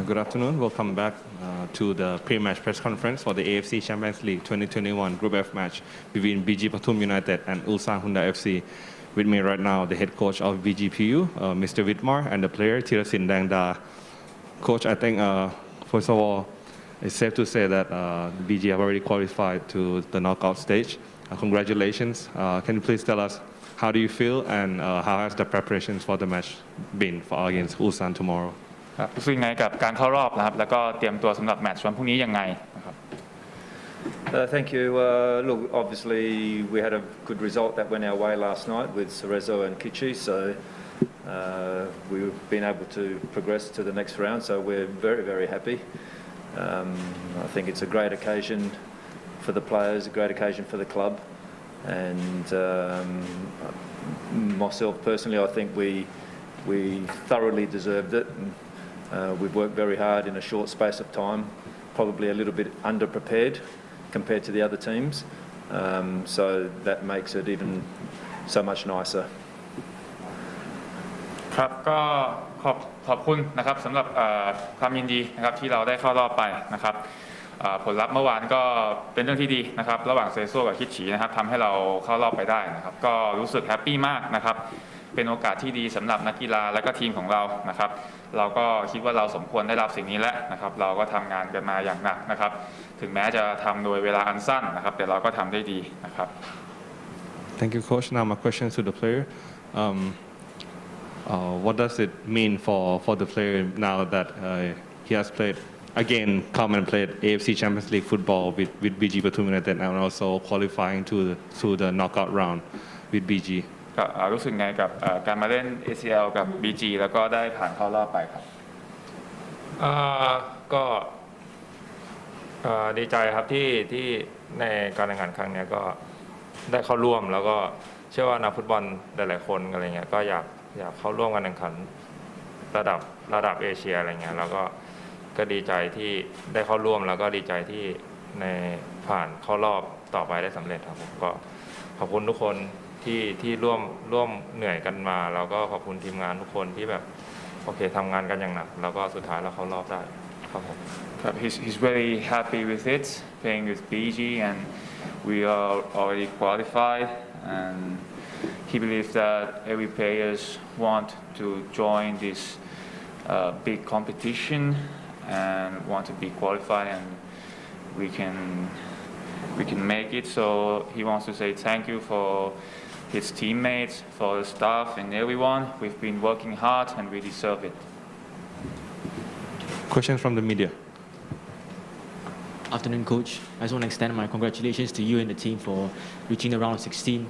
Good afternoon. Welcome back to the pre-match press conference for the AFC Champions League 2021 Group F match between BG Pathum United and Ulsan Hyundai FC. With me right now, the head coach of BGPU, Mr. Widmar, and the player Thirasin Dangda. Coach, I think first of all, it's safe to say that BG have already qualified to the knockout stage. Congratulations. Can you please tell us how do you feel and how has the preparations for the match been against Ulsan tomorrow? รู้สึกยังไงกับการเข้ารอบนะครับแล้วก็เตรียมตัวสำหรับแมตช์วันพรุ่งนี้ยังไงนะครับ Thank you. Look, obviously we had a good result that went our way last night with Cerezo and Kichi, so we've been able to progress to the next round. So we're very, very happy. I think it's a great occasion for the players, a great occasion for the club, and myself personally, I think we thoroughly deserved it. We've worked very hard in a short space of time, probably a little bit underprepared compared to the other teams, so that makes it even so much nicer. ครับก็ขอบคุณนะครับสำหรับความยินดีนะครับที่เราได้เข้ารอบไปนะครับผลลัพธ์เมื่อวานก็เป็นเรื่องที่ดีนะครับระหว่างเซโซ่กับคิดฉีนะครับทำให้เราเข้ารอบไปได้นะครับก็รู้สึกแฮปปี้มากนะครับเป็นโอกาสที่ดีสำหรับนักกีฬาและก็ทีมของเรานะครับเราก็คิดว่าเราสมควรได้รับสิ่งนี้แล้วนะครับเราก็ทำงานกันมาอย่างหนักนะครับถึงแม้จะทำโดยเวลาอันสั้นนะครับแต่เราก็ทำได้ดีนะครับ Thank you, coach. Now my question to the player. What does it mean for the player now that he has played again, come and played AFC Champions League football with BG Pathum United and also qualifying to the knockout round with BG? ก็รู้สึกไงกับการมาเล่น ACL กับ BG แล้วก็ได้ผ่านเข้ารอบไปครับก็ดีใจครับที่ในการแข่งขันครั้งนี้ก็ได้เข้าร่วมแล้วก็เชื่อว่านักฟุตบอลหลายๆคนอะไรเงี้ยก็อยากเข้าร่วมการแข่งขันระดับเอเชียอะไรเงี้ยแล้วก็ดีใจที่ได้เข้าร่วมแล้วก็ดีใจที่ในผ่านเข้ารอบต่อไปได้สำเร็จครับผมก็ขอบคุณทุกคนที่ร่วมเหนื่อยกันมาแล้วก็ขอบคุณทีมงานทุกคนที่แบบโอเคทำงานกันอย่างหนักแล้วก็สุดท้ายเราเข้ารอบได้ครับผมครับ he's very happy with it playing with BG and we are already qualified and he believes that every players want to join this big competition and want to be qualified and we can make it so he wants to say thank you for his teammates, for the staff and everyone. We've been working hard and we deserve it. Questions from the media. Afternoon, coach. I just want to extend my congratulations to you and the team for reaching the round of 16.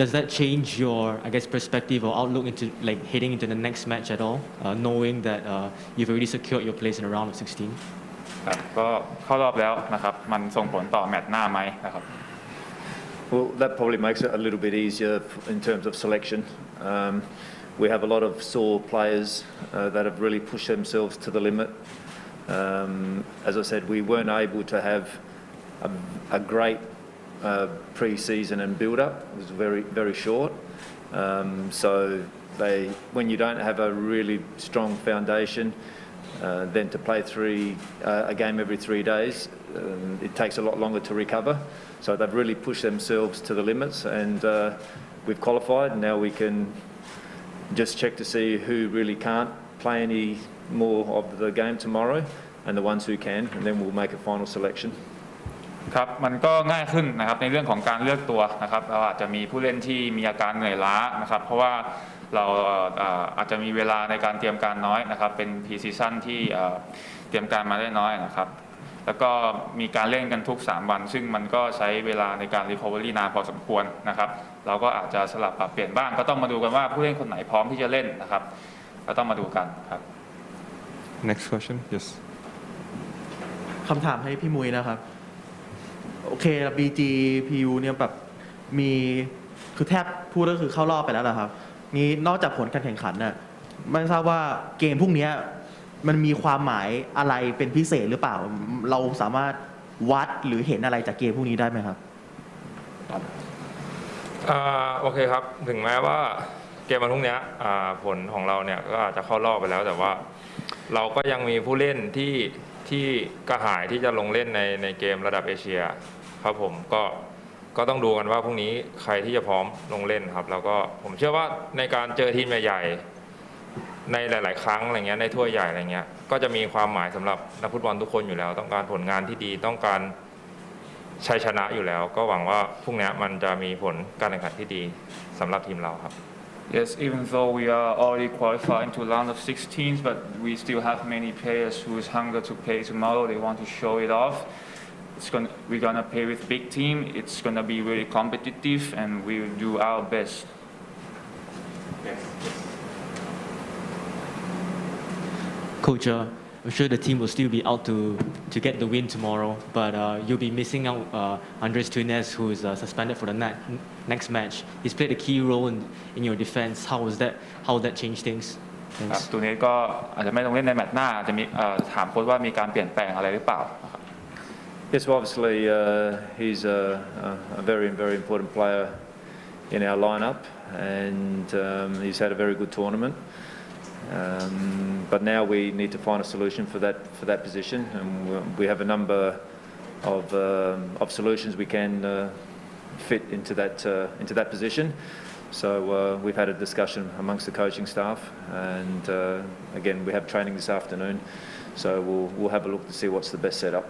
Does that change your, I guess, perspective or outlook into like heading into the next match at all, knowing that you've already secured your place in the round of 16? ครับก็เข้ารอบแล้วนะครับมันส่งผลต่อแมตช์หน้าไหมนะครับ Well, that probably makes it a little bit easier in terms of selection. We have a lot of sore players that have really pushed themselves to the limit. As I said, we weren't able to have a great pre-season and build-up. It was very, very short. So when you don't have a really strong foundation, then to play a game every 3 days, it takes a lot longer to recover. So they've really pushed themselves to the limits, and we've qualified. Now we can just check to see who really can't play any more of the game tomorrow, and the ones who can, and then we'll make a final selection. ครับมันก็ง่ายขึ้นนะครับในเรื่องของการเลือกตัวนะครับเราอาจจะมีผู้เล่นที่มีอาการเหนื่อยล้านะครับเพราะว่าเราอาจจะมีเวลาในการเตรียมการน้อยนะครับเป็นพรีซีซั่นที่เตรียมการมาได้น้อยนะครับแล้วก็มีการเล่นกันทุก3วันซึ่งมันก็ใช้เวลาในการ recovery นานพอสมควรนะครับเราก็อาจจะสลับปรับเปลี่ยนบ้างก็ต้องมาดูกันว่าผู้เล่นคนไหนพร้อมที่จะเล่นนะครับก็ต้องมาดูกันครับ Next question, yes. คำถามให้พี่มุ้ยนะครับโอเค BGPU เนี่ยแบบมีคือแทบพูดก็คือเข้ารอบไปแล้วเหรอครับนี้นอกจากผลการแข่งขันน่ะไม่ทราบว่าเกมพวกนี้มันมีความหมายอะไรเป็นพิเศษหรือเปล่าเราสามารถวัดหรือเห็นอะไรจากเกมพวกนี้ได้ไหมครับโอเคครับถึงแม้ว่าเกมวันพรุ่งนี้ผลของเราเนี่ยก็อาจจะเข้ารอบไปแล้วแต่ว่า เราก็ยังมีผู้เล่นที่กระหายที่จะลงเล่นในเกมระดับเอเชียครับผมก็ต้องดูกันว่าพรุ่งนี้ใครที่จะพร้อมลงเล่นครับแล้วก็ผมเชื่อว่าในการเจอทีมใหญ่ๆในหลายๆครั้งอะไรเงี้ยในถ้วยใหญ่อะไรเงี้ยก็จะมีความหมายสำหรับนักฟุตบอลทุกคนอยู่แล้วต้องการผลงานที่ดีต้องการชัยชนะอยู่แล้วก็หวังว่าพรุ่งนี้มันจะมีผลการแข่งขันที่ดีสำหรับทีมเราครับ Yes, even though we are already qualified into round of 16s, but we still have many players who is hunger to play tomorrow. They want to show it off. We're gonna play with big team. It's gonna be really competitive, and we will do our best. Coach, I'm sure the team will still be out to get the win tomorrow, but you'll be missing out Andres Tunes, who is suspended for the next match. He's played a key role in your defense. How will that change things? ครับ Thanks. ตัวนี้ก็อาจจะไม่ลงเล่นในแมตช์หน้าจะมีถามโค้ชว่ามีการเปลี่ยนแปลงอะไรหรือเปล่านะครับ Yes, well, obviously he's a very, very important player in our lineup, and he's had a very good tournament. But now we need to find a solution for that position, and we have a number of solutions we can fit into that position. So we've had a discussion amongst the coaching staff, and again we have training this afternoon. So we'll have a look to see what's the best setup.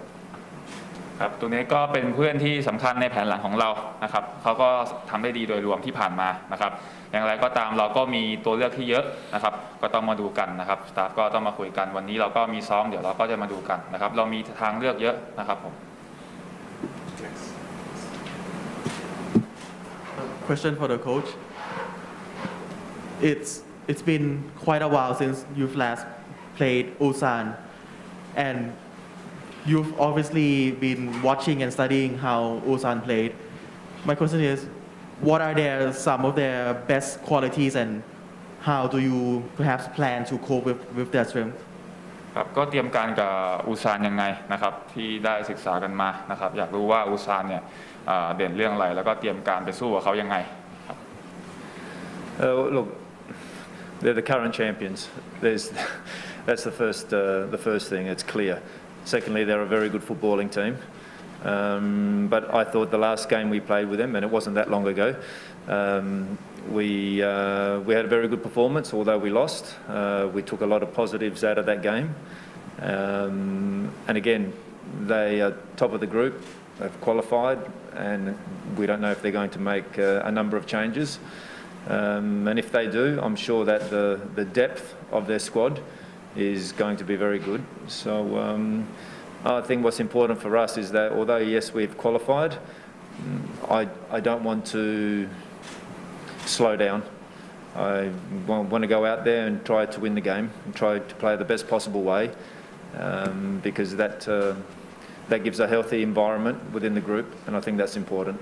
ครับตัวนี้ก็เป็นเพื่อนที่สำคัญในแผนหลังของเรานะครับเขาก็ทำได้ดีโดยรวมที่ผ่านมานะครับอย่างไรก็ตามเราก็มีตัวเลือกที่เยอะนะครับก็ต้องมาดูกันนะครับสตาฟก็ต้องมาคุยกันวันนี้เราก็มีซ้อมเดี๋ยวเราก็จะมาดูกันนะครับเรามีทางเลือกเยอะนะครับผม Question for the coach. It's been quite a while since you've last played Ulsan, and you've obviously been watching and studying how Ulsan played. My question is, what are some of their best qualities, and how do you perhaps plan to cope with their strength? ครับก็เตรียมการกับอูซานยังไงนะครับที่ได้ศึกษากันมานะครับอยากรู้ว่าอูซานเนี่ยเด่นเรื่องอะไรแล้วก็เตรียมการไปสู้กับเขายังไงครับ Look, they're the current champions. That's the first thing. It's clear. Secondly, they're a very good footballing team. But I thought the last game we played with them, and it wasn't that long ago, we had a very good performance, although we lost. We took a lot of positives out of that game. And again, they are top of the group, they've qualified, and we don't know if they're going to make a number of changes. And if they do, I'm sure that the depth of their squad is going to be very good. So I think what's important for us is that although yes we've qualified, I don't want to slow down. I want to go out there and try to win the game and try to play the best possible way, because that gives a healthy environment within the group, and I think that's important.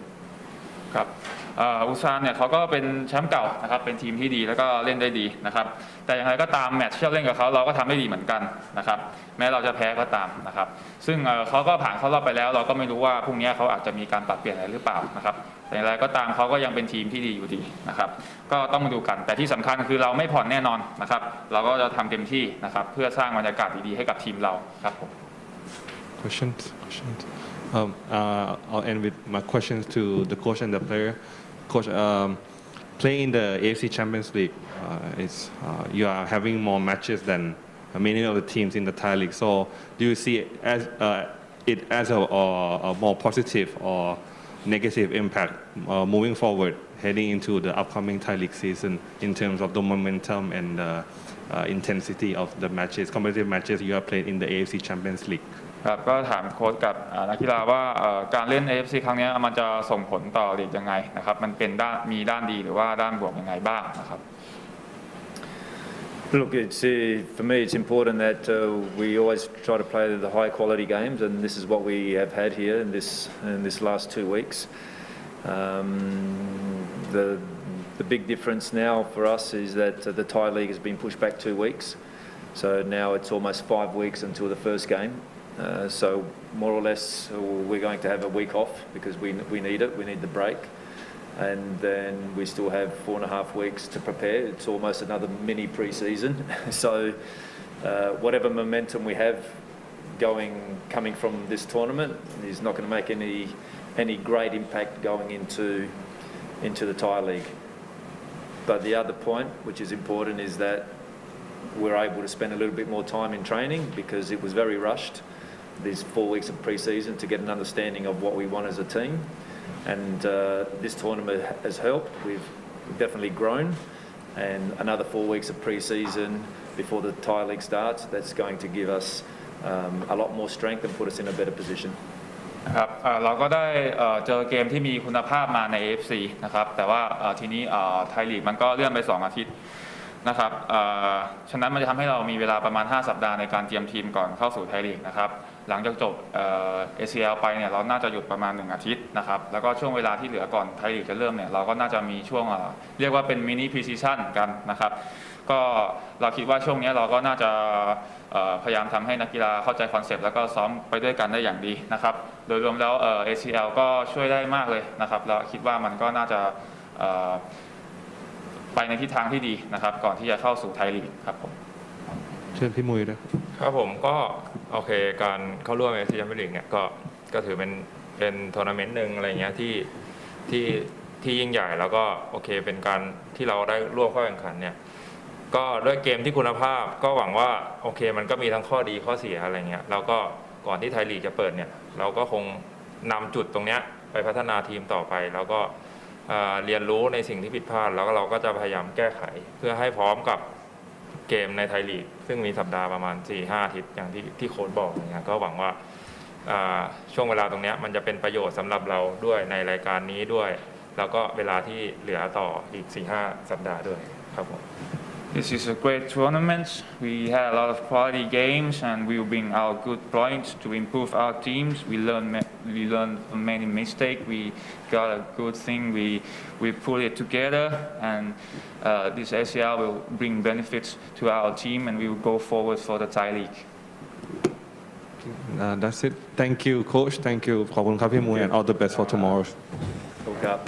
ครับอูซานเนี่ยเขาก็เป็นแชมป์เก่านะครับเป็นทีมที่ดีแล้วก็เล่นได้ดีนะครับแต่อย่างไรก็ตามแมตช์ที่เราเล่นกับเขาเราก็ทำได้ดีเหมือนกันนะครับแม้เราจะแพ้ก็ตามนะครับซึ่งเขาก็ผ่านเข้ารอบไปแล้วเราก็ไม่รู้ว่าพรุ่งนี้เขาอาจจะมีการปรับเปลี่ยนอะไรหรือเปล่านะครับแต่อย่างไรก็ตามเขาก็ยังเป็นทีมที่ดีอยู่ดีนะครับก็ต้องมาดูกันแต่ที่สำคัญคือเราไม่ผ่อนแน่นอนนะครับเราก็จะทำเต็มที่นะครับเพื่อสร้างบรรยากาศดีๆให้กับทีมเราครับผม Questions? I'll end with my questions to the coach and the player. Coach, playing in the AFC Champions League, you are having more matches than many of the teams in the Thai League. So, do you see it as a more positive or negative impact moving forward, heading into the upcoming Thai League season in terms of the momentum and the intensity of the matches, competitive matches you have played in the AFC Champions League? ครับก็ถามโค้ชกับนักกีฬาว่าการเล่น AFC ครั้งนี้มันจะส่งผลต่อลีกยังไงนะครับมันเป็นมีด้านดีหรือว่าด้านบวกยังไงบ้างนะครับ Look, for me it's important that we always try to play the high quality games, and this is what we have had here in this last 2 weeks. The big difference now for us is that the Thai League has been pushed back 2 weeks, so now it's almost 5 weeks until the first game. So more or less we're going to have a week off because we need it, we need the break, and then we still have 4.5 weeks to prepare. It's almost another mini pre-season. So whatever momentum we have coming from this tournament is not going to make any great impact going into the Thai League. But the other point, which is important, is that we're able to spend a little bit more time in training because it was very rushed, these 4 weeks of pre-season, to get an understanding of what we want as a team. And this tournament has helped. We've definitely grown. And another 4 weeks of pre-season before the Thai League starts, that's going to give us a lot more strength and put us in a better position. ครับเราก็ได้เจอเกมที่มีคุณภาพมาใน AFC นะครับแต่ว่าทีนี้ไทยลีกมันก็เลื่อนไป2 อาทิตย์นะครับฉะนั้นมันจะทำให้เรามีเวลาประมาณ5 สัปดาห์ในการเตรียมทีมก่อนเข้าสู่ไทยลีกนะครับหลังจากจบACL ไปเนี่ยเราน่าจะหยุดประมาณ1 อาทิตย์นะครับแล้วก็ช่วงเวลาที่เหลือก่อนไทยลีกจะเริ่มเนี่ยเราก็น่าจะมีช่วงเรียกว่าเป็นมินิพรีซีซั่นกันนะครับก็เราคิดว่าช่วงนี้เราก็น่าจะพยายามทำให้นักกีฬาเข้าใจคอนเซปต์แล้วก็ซ้อมไปด้วยกันได้อย่างดีนะครับโดยรวมแล้วACL ก็ช่วยได้มากเลยนะครับแล้วคิดว่ามันก็น่าจะไปในทิศทางที่ดีนะครับก่อนที่จะเข้าสู่ไทยลีกครับผมเชิญพี่มุ้ยด้วยครับผมก็โอเคการเข้าร่วมAFCแชมเปี้ยนลีกเนี่ยก็ถือเป็นทัวร์นาเมนต์หนึ่งอะไรเงี้ยที่ยิ่งใหญ่แล้วก็โอเคเป็นการที่เราได้ร่วมเข้าแข่งขันเนี่ยก็ด้วยเกมที่คุณภาพก็หวังว่าโอเคมันก็มีทั้งข้อดีข้อเสียอะไรเงี้ยแล้วก็ก่อนที่ไทยลีกจะเปิดเนี่ยเราก็คงนำจุดตรงเนี้ยไปพัฒนาทีมต่อไปแล้วก็เรียนรู้ในสิ่งที่ผิดพลาดแล้วก็เราก็จะพยายามแก้ไขเพื่อให้พร้อมกับเกมในไทยลีกซึ่งมีสัปดาห์ประมาณ 4-5 อาทิตย์อย่างที่โค้ชบอกเนี่ยก็หวังว่าช่วงเวลาตรงนี้มันจะเป็นประโยชน์สำหรับเราด้วยในรายการนี้ด้วยแล้วก็เวลาที่เหลือต่ออีก 4-5 สัปดาห์ด้วยครับผม This is a great tournament. We had a lot of quality games, and we will bring our good points to improve our teams. We learned from many mistakes. We got a good thing. We put it together, and this ACL will bring benefits to our team, and we will go forward for the Thai League. That's it. Thank you, Coach. Thank you. ขอบคุณครับพี่มุ้ย and all the best for tomorrow. ขอบคุณครับ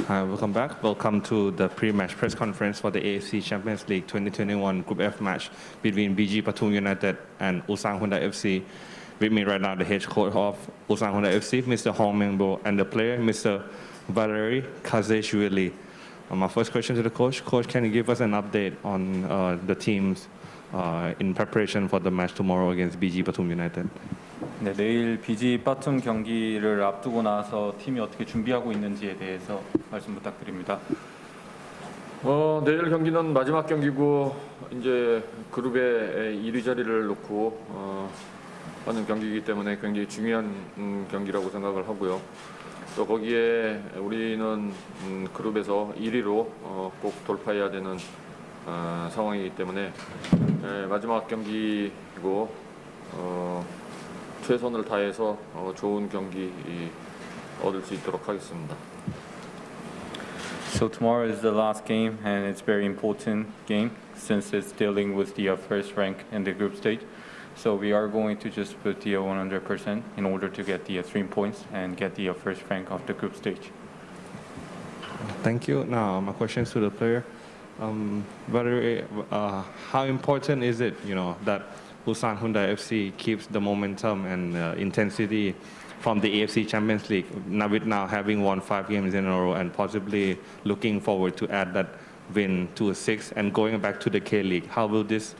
Hi, welcome back. Welcome to the pre-match press conference for the AFC Champions League 2021 Group F match between BG Pathum United and Ulsan Hyundai FC. With me right now, the head coach of Ulsan Hyundai FC, Mr. Hong Mengbo, and the player, Mr. Valery Kazeshvili. My first question to the coach. Coach, can you give us an update on the teams in preparation for the match tomorrow against BG Pathum United? 네, 내일 BG 빠툼 경기를 앞두고 나서 팀이 어떻게 준비하고 있는지에 대해서 말씀 부탁드립니다. 내일 경기는 마지막 경기고 이제 그룹의 1위 자리를 놓고 하는 경기이기 때문에 굉장히 중요한 경기라고 생각을 하고요. 또 거기에 우리는 그룹에서 1위로 꼭 돌파해야 되는 상황이기 때문에 마지막 경기이고 최선을 다해서 좋은 경기 얻을 수 있도록 하겠습니다. So tomorrow is the last game and it's very important game since it's dealing with the first rank in the group stage. So we are going to just put the 100% in order to get the 3 points and get the first rank of the group stage. Thank you. Now, my question is to the player. Valery, how important is it, that Ulsan Hyundai FC keeps the momentum and intensity from the AFC Champions League, now having won 5 games in a row and possibly looking forward to add that win to a 6 and going back to the K-League. How will this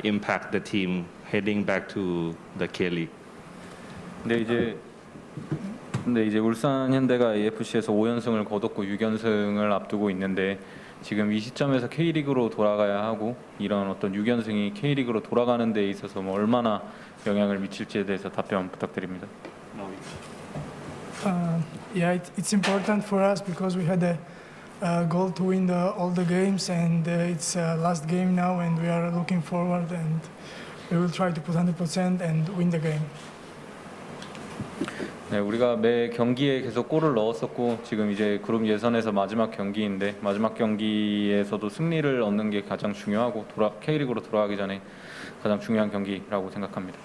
impact the team heading back to the K-League? 근데 이제 울산 현대가 AFC에서 5연승을 거뒀고 6연승을 앞두고 있는데 지금 이 시점에서 K리그로 돌아가야 하고 이런 어떤 6연승이 K리그로 돌아가는 데 있어서 얼마나 영향을 미칠지에 대해서 답변 부탁드립니다. Yeah, it's important for us because we had a goal to win all the games and it's last game now and we are looking forward and we will try to put 100% and win the game. 네, 우리가 매 경기에 계속 골을 넣었었고 지금 이제 그룹 예선에서 마지막 경기인데 마지막 경기에서도 승리를 얻는 게 가장 중요하고 K리그로 돌아가기 전에 가장 중요한 경기라고 생각합니다.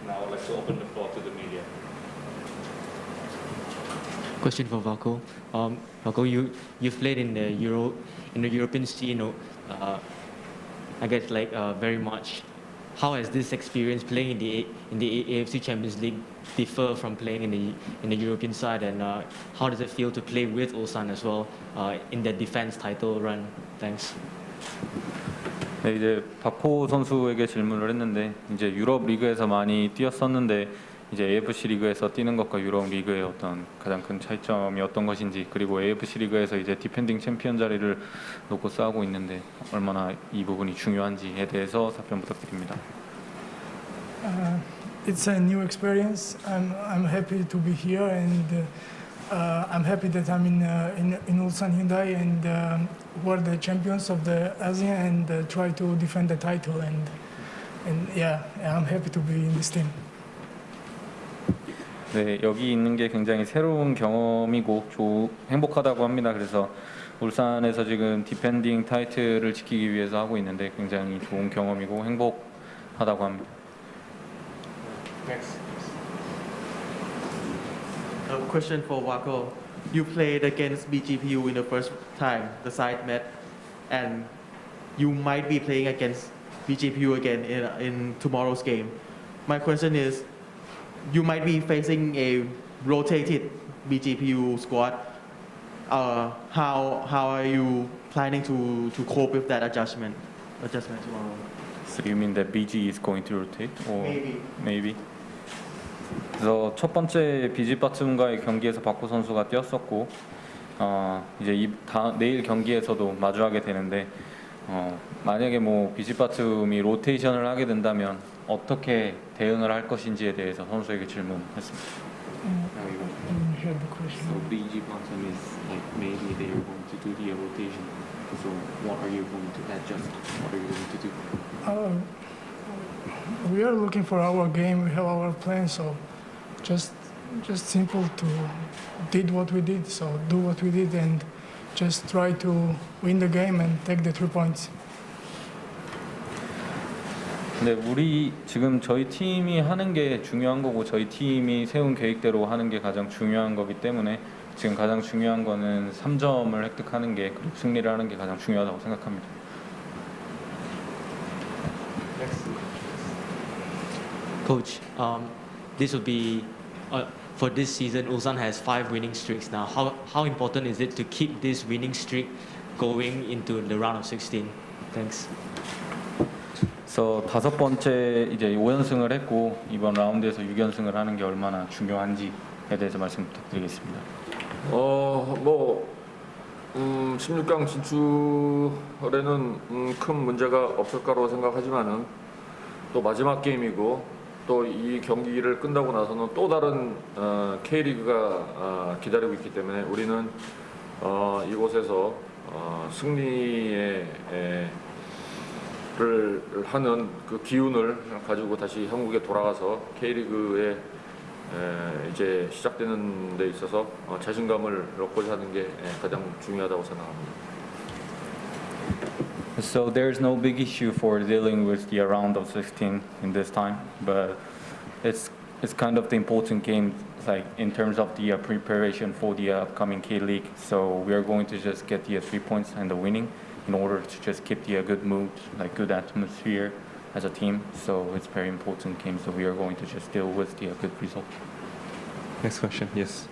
Now I'd like to open the floor to the media. Question for Vaco. Vaco, you've played in the European scene. I guess very much. How has this experience playing in the AFC Champions League differ from playing in the European side, and how does it feel to play with Ulsan as well in the defense title run? Thanks. 네, 이제 박호 선수에게 질문을 했는데 이제 유럽 리그에서 많이 뛰었었는데 이제 AFC 리그에서 뛰는 것과 유럽 리그의 어떤 가장 큰 차이점이 어떤 것인지 그리고 AFC 리그에서 이제 디펜딩 챔피언 자리를 놓고 싸우고 있는데 얼마나 이 부분이 중요한지에 대해서 답변 부탁드립니다. It's a new experience. I'm happy to be here and I'm happy that I'm in Ulsan Hyundai and we're the champions of the ASEAN and try to defend the title and yeah, I'm happy to be in this team. 네, 여기 있는 게 굉장히 새로운 경험이고 행복하다고 합니다. 그래서 울산에서 지금 디펜딩 타이틀을 지키기 위해서 하고 있는데 굉장히 좋은 경험이고 행복하다고 합니다. Next. A question for Vaco. You played against BGPU in the first time the side met, and you might be playing against BGPU again in tomorrow's game. My question is, you might be facing a rotated BGPU squad. How are you planning to cope with that adjustment tomorrow? So you mean that BG is going to rotate? Or Maybe. 그래서 첫 번째 BG 빠툼과의 경기에서 박호 선수가 뛰었었고 이제 내일 경기에서도 마주하게 되는데 만약에 BG 빠툼이 로테이션을 하게 된다면 어떻게 대응을 할 것인지에 대해서 선수에게 질문했습니다. Hear the question. So BG Pathum is maybe they are going to do the rotation. So what are you going to adjust? What are you going to do? We are looking for our game. We have our plan. So just simple to did what we did. So do what we did and just try to win the game and take the 3 points. 근데 우리 지금 저희 팀이 하는 게 중요한 거고 저희 팀이 세운 계획대로 하는 게 가장 중요한 거기 때문에 지금 가장 중요한 거는 3점을 획득하는 게 그리고 승리를 하는 게 가장 중요하다고 생각합니다. Coach, this will be for this season. Ulsan has 5 winning streaks now. How important is it to keep this winning streak going into the round of 16? Thanks. 그래서 5번째 이제 5연승을 했고 이번 라운드에서 6연승을 하는 게 얼마나 중요한지에 대해서 말씀 부탁드리겠습니다. 16강 진출에는 큰 문제가 없을 거라고 생각하지만은 또 마지막 게임이고 또 이 경기를 끝나고 나서는 또 다른 K리그가 기다리고 있기 때문에 우리는 이곳에서 승리를 하는 그 기운을 가지고 다시 한국에 돌아가서 K리그에 이제 시작되는 데 있어서 자신감을 얻고자 하는 게 가장 중요하다고 생각합니다. So there's no big issue for dealing with the round of 16 in this time, but it's kind of the important game, like in terms of the preparation for the upcoming K League. So we are going to just get the 3 points and the winning in order to just keep the good mood, like good atmosphere as a team. So it's very important game. So we are going to just deal with the good result. Next question, yes.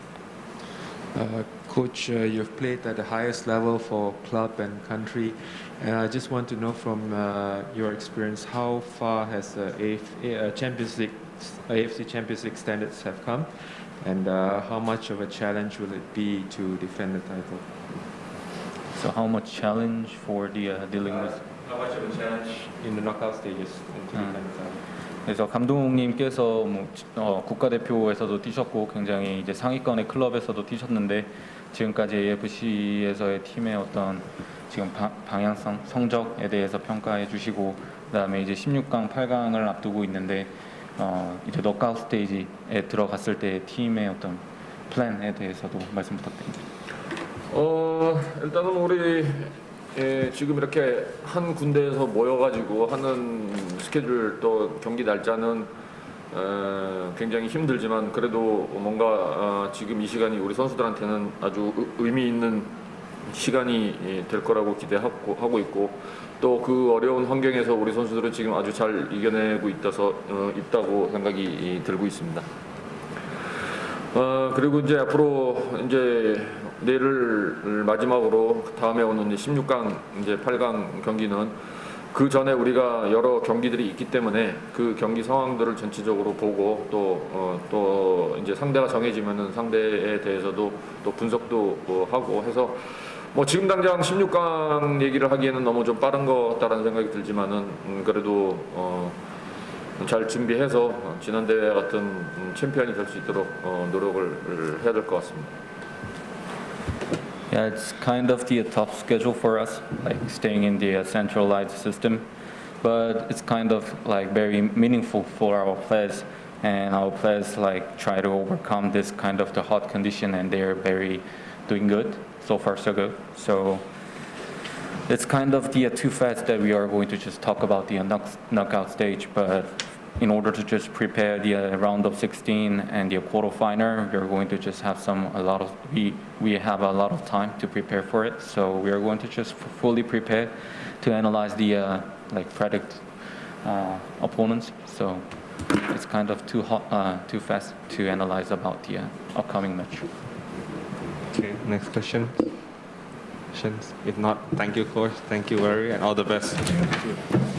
Coach, you've played at the highest level for club and country, and I just want to know from your experience, how far has Champions League, AFC Champions League standards have come, and how much of a challenge will it be to defend the title? So how much challenge for the dealing with? How much of a challenge in the knockout stages to defend the title? 그래서 감독님께서 국가대표에서도 뛰셨고 굉장히 이제 상위권의 클럽에서도 뛰셨는데 지금까지 AFC에서의 팀의 어떤 지금 방향성, 성적에 대해서 평가해 주시고 그다음에 이제 16강, 8강을 앞두고 있는데 이제 너크아웃 스테이지에 들어갔을 때 팀의 어떤 플랜에 대해서도 말씀 부탁드립니다. 일단은 우리 지금 이렇게 한 군데에서 모여가지고 하는 스케줄 또 경기 날짜는 굉장히 힘들지만 그래도 뭔가 지금 이 시간이 우리 선수들한테는 아주 의미 있는 시간이 될 거라고 기대하고 있고 또 그 어려운 환경에서 우리 선수들은 지금 아주 잘 이겨내고 있다고 생각이 들고 있습니다. 그리고 이제 앞으로 이제 내일을 마지막으로 다음에 오는 16강 이제 8강 경기는 그 전에 우리가 여러 경기들이 있기 때문에 그 경기 상황들을 전체적으로 보고 또 이제 상대가 정해지면은 상대에 대해서도 또 분석도 하고 해서 뭐 지금 당장 16강 얘기를 하기에는 너무 좀 빠른 것 같다라는 생각이 들지만은 그래도 잘 준비해서 지난 대회 같은 챔피언이 될 수 있도록 노력을 해야 될 것 같습니다. Yeah, it's kind of the tough schedule for us, like staying in the centralized system, but it's kind of like very meaningful for our players, and our players like try to overcome this kind of the hot condition, and they're very doing good so far, so good. So it's kind of the too fast that we are going to just talk about the knockout stage, but in order to just prepare the round of 16 and the quarterfinal, we are going to just have we have a lot of time to prepare for it. So we are going to just fully prepare to analyze the predict opponents. So it's kind of too fast to analyze about the upcoming match. Okay, next question. If not, thank you, coach. Thank you, very, and all the best. Thank you.